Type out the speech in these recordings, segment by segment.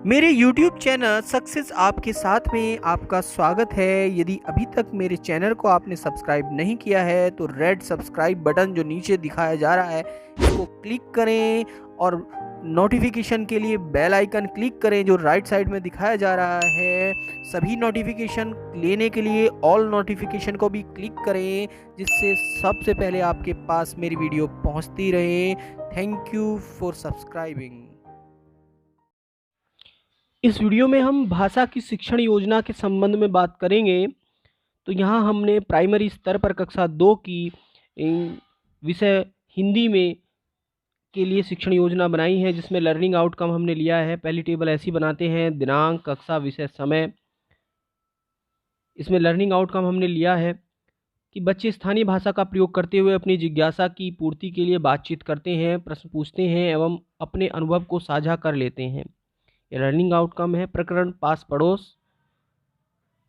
मेरे YouTube channel success आपके साथ में आपका स्वागत है। यदि अभी तक मेरे चैनल को आपने सब्सक्राइब नहीं किया है तो रेड सब्सक्राइब बटन जो नीचे दिखाया जा रहा है इसको क्लिक करें और नोटिफिकेशन के लिए बेल आइकन क्लिक करें जो राइट साइड में दिखाया जा रहा है। सभी नोटिफिकेशन लेने के लिए ऑल नोटिफिकेशन को भी क्लिक करें जिससे सबसे पहले आपके पास मेरी वीडियो पहुंचती रहे। Thank you for subscribing. इस वीडियो में हम भाषा की शिक्षण योजना के संबंध में बात करेंगे। तो यहाँ हमने प्राइमरी स्तर पर कक्षा 2 की विषय हिंदी में के लिए शिक्षण योजना बनाई है जिसमें लर्निंग आउटकम हमने लिया है। पहली टेबल ऐसी बनाते हैं: दिनांक, कक्षा, विषय, समय। इसमें लर्निंग आउटकम हमने लिया है कि बच्चे स्थानीय भाषा का प्रयोग करते हुए अपनी जिज्ञासा की पूर्ति के लिए बातचीत करते हैं, प्रश्न पूछते हैं एवं अपने अनुभव को साझा कर लेते हैं। ये लर्निंग आउटकम है। प्रकरण पास पड़ोस।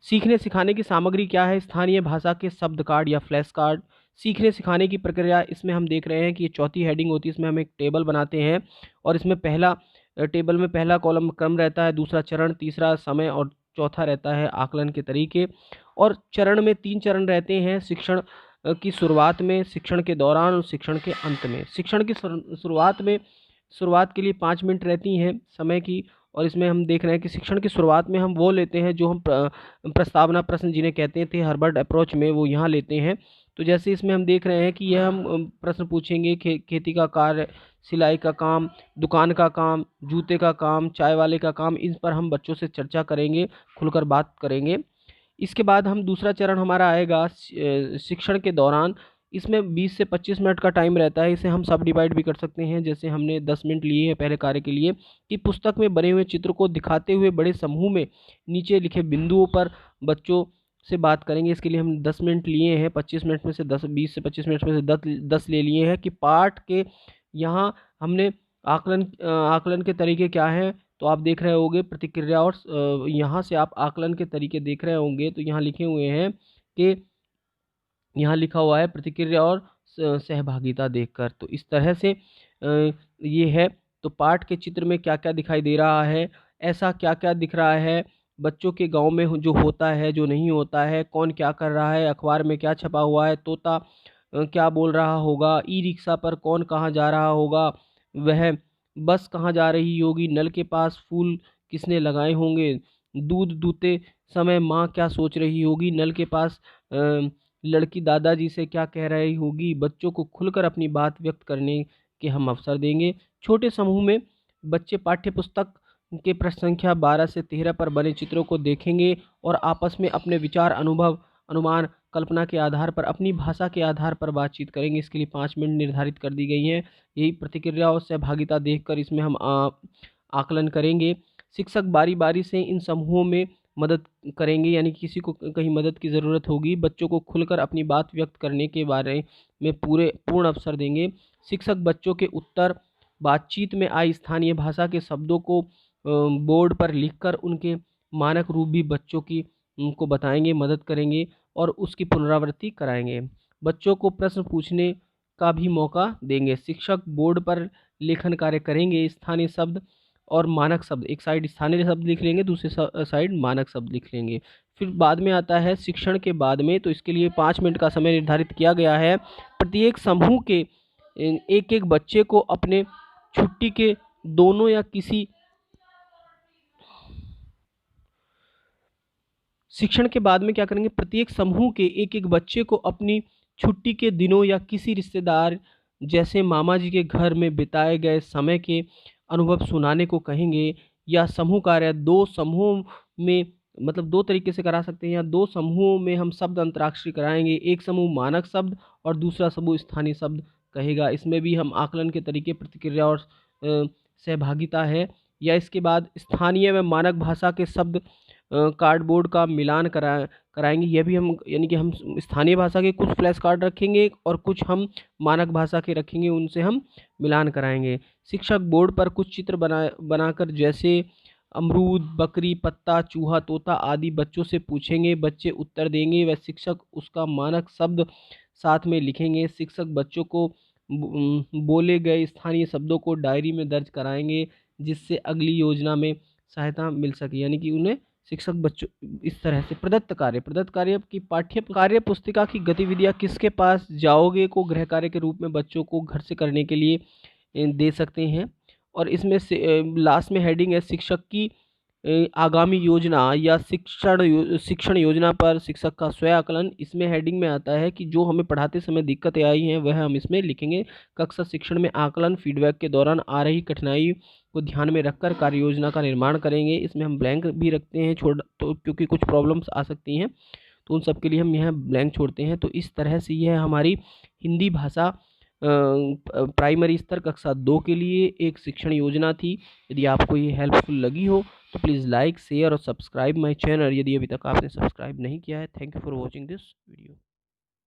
सीखने सिखाने की सामग्री क्या है? स्थानीय भाषा के शब्द कार्ड या फ्लैश कार्ड। सीखने सिखाने की प्रक्रिया, इसमें हम देख रहे हैं कि ये चौथी हेडिंग होती है। इसमें हम एक टेबल बनाते हैं और इसमें टेबल में पहला कॉलम क्रम रहता है, दूसरा चरण, तीसरा समय और चौथा रहता है आकलन के तरीके। और चरण में 3 चरण रहते हैं: शिक्षण की शुरुआत में, शिक्षण के दौरान और शिक्षण के अंत में। शिक्षण की शुरुआत के लिए 5 मिनट रहती हैं समय की। और इसमें हम देख रहे हैं कि शिक्षण की शुरुआत में हम वो लेते हैं जो हम प्रस्तावना प्रश्न जिन्हें कहते थे हार्वर्ड अप्रोच में, वो यहाँ लेते हैं। तो जैसे इसमें हम देख रहे हैं कि यह हम प्रश्न पूछेंगे खेती का कार्य, सिलाई का काम, दुकान का काम, जूते का काम, चाय वाले का काम। इन पर हम बच्चों से चर्चा करेंगे, खुलकर बात करेंगे। इसके बाद हम दूसरा चरण हमारा आएगा शिक्षण के दौरान। इसमें 20 से 25 मिनट का टाइम रहता है। इसे हम सब डिवाइड भी कर सकते हैं, जैसे हमने 10 मिनट लिए हैं पहले कार्य के लिए, कि पुस्तक में बने हुए चित्र को दिखाते हुए बड़े समूह में नीचे लिखे बिंदुओं पर बच्चों से बात करेंगे। इसके लिए हम 10 मिनट लिए हैं। 25 मिनट में से 20 से 25 मिनट में से 10 ले लिए हैं। कि पाठ के यहाँ हमने आकलन के तरीके क्या हैं, तो आप देख रहे होंगे प्रतिक्रिया। और यहाँ से आप आकलन के तरीके देख रहे होंगे तो यहाँ लिखे हुए हैं कि यहाँ लिखा हुआ है प्रतिक्रिया और सहभागिता देखकर। तो इस तरह से ये है। तो पाठ के चित्र में क्या क्या दिखाई दे रहा है, ऐसा क्या क्या दिख रहा है, बच्चों के गांव में जो होता है, जो नहीं होता है, कौन क्या कर रहा है, अखबार में क्या छपा हुआ है, तोता क्या बोल रहा होगा, ई रिक्शा पर कौन कहाँ जा रहा होगा, वह बस कहाँ जा रही होगी, नल के पास फूल किसने लगाए होंगे, दूध दूते समय माँ क्या सोच रही होगी, नल के पास लड़की दादाजी से क्या कह रही होगी। बच्चों को खुलकर अपनी बात व्यक्त करने के हम अवसर देंगे। छोटे समूह में बच्चे पाठ्य पुस्तक के पृष्ठ संख्या 12 से 13 पर बने चित्रों को देखेंगे और आपस में अपने विचार, अनुभव, अनुमान, कल्पना के आधार पर अपनी भाषा के आधार पर बातचीत करेंगे। इसके लिए 5 मिनट निर्धारित कर दी गई हैं। यही प्रतिक्रिया और सहभागिता देखकर इसमें हम आकलन करेंगे। शिक्षक बारी बारी से इन समूहों में मदद करेंगे, यानी किसी को कहीं मदद की ज़रूरत होगी बच्चों को खुलकर अपनी बात व्यक्त करने के बारे में पूर्ण अवसर देंगे। शिक्षक बच्चों के उत्तर, बातचीत में आई स्थानीय भाषा के शब्दों को बोर्ड पर लिखकर उनके मानक रूप भी बच्चों की उनको बताएंगे, मदद करेंगे और उसकी पुनरावृत्ति कराएंगे। बच्चों को प्रश्न पूछने का भी मौका देंगे। शिक्षक बोर्ड पर लेखन कार्य करेंगे। स्थानीय शब्द और मानक शब्द, एक साइड स्थानीय शब्द लिख लेंगे, दूसरी साइड मानक शब्द लिख लेंगे। फिर बाद में आता है शिक्षण के बाद में। तो इसके लिए 5 मिनट का समय निर्धारित किया गया है। प्रत्येक समूह के एक एक बच्चे को अपने छुट्टी के दोनों या किसी शिक्षण के बाद में क्या करेंगे, प्रत्येक समूह के एक एक बच्चे को अपनी छुट्टी के दिनों या किसी रिश्तेदार जैसे मामा जी के घर में बिताए गए समय के अनुभव सुनाने को कहेंगे। या समूह कार्य 2 समूहों में, मतलब 2 तरीके से करा सकते हैं। या 2 समूहों में हम शब्द अंतराक्षरी कराएंगे। एक समूह मानक शब्द और दूसरा समूह स्थानीय शब्द कहेगा। इसमें भी हम आकलन के तरीके, प्रतिक्रिया और सहभागिता है। या इसके बाद स्थानीय व मानक भाषा के शब्द कार्डबोर्ड का मिलान कराएंगे। यह भी हम, यानी कि हम स्थानीय भाषा के कुछ फ्लैश कार्ड रखेंगे और कुछ हम मानक भाषा के रखेंगे, उनसे हम मिलान कराएंगे। शिक्षक बोर्ड पर कुछ चित्र बनाकर जैसे अमरूद, बकरी, पत्ता, चूहा, तोता आदि बच्चों से पूछेंगे। बच्चे उत्तर देंगे व शिक्षक उसका मानक शब्द साथ में लिखेंगे। शिक्षक बच्चों को बोले गए स्थानीय शब्दों को डायरी में दर्ज कराएंगे जिससे अगली योजना में सहायता मिल सके, यानी कि उन्हें शिक्षक बच्चों इस तरह से प्रदत्त कार्य की पाठ्य कार्य पुस्तिका की गतिविधियाँ किसके पास जाओगे को गृह कार्य के रूप में बच्चों को घर से करने के लिए दे सकते हैं। और इसमें से लास्ट में हेडिंग है शिक्षक की आगामी योजना या शिक्षण योजना पर शिक्षक का स्वयं आकलन। इसमें हेडिंग में आता है कि जो हमें पढ़ाते समय दिक्कतें आई हैं वह हम इसमें लिखेंगे। कक्षा शिक्षण में आकलन फीडबैक के दौरान आ रही कठिनाई को ध्यान में रखकर कार्य योजना का निर्माण करेंगे। इसमें हम ब्लैंक भी रखते हैं तो क्योंकि कुछ प्रॉब्लम्स आ सकती हैं, तो उन सब के लिए हम यह ब्लैंक छोड़ते हैं। तो इस तरह से यह हमारी हिंदी भाषा प्राइमरी स्तर कक्षा 2 के लिए एक शिक्षण योजना थी। यदि आपको ये हेल्पफुल लगी हो तो प्लीज़ लाइक शेयर और सब्सक्राइब माय चैनल, यदि अभी तक आपने सब्सक्राइब नहीं किया है। Thank you for watching this video.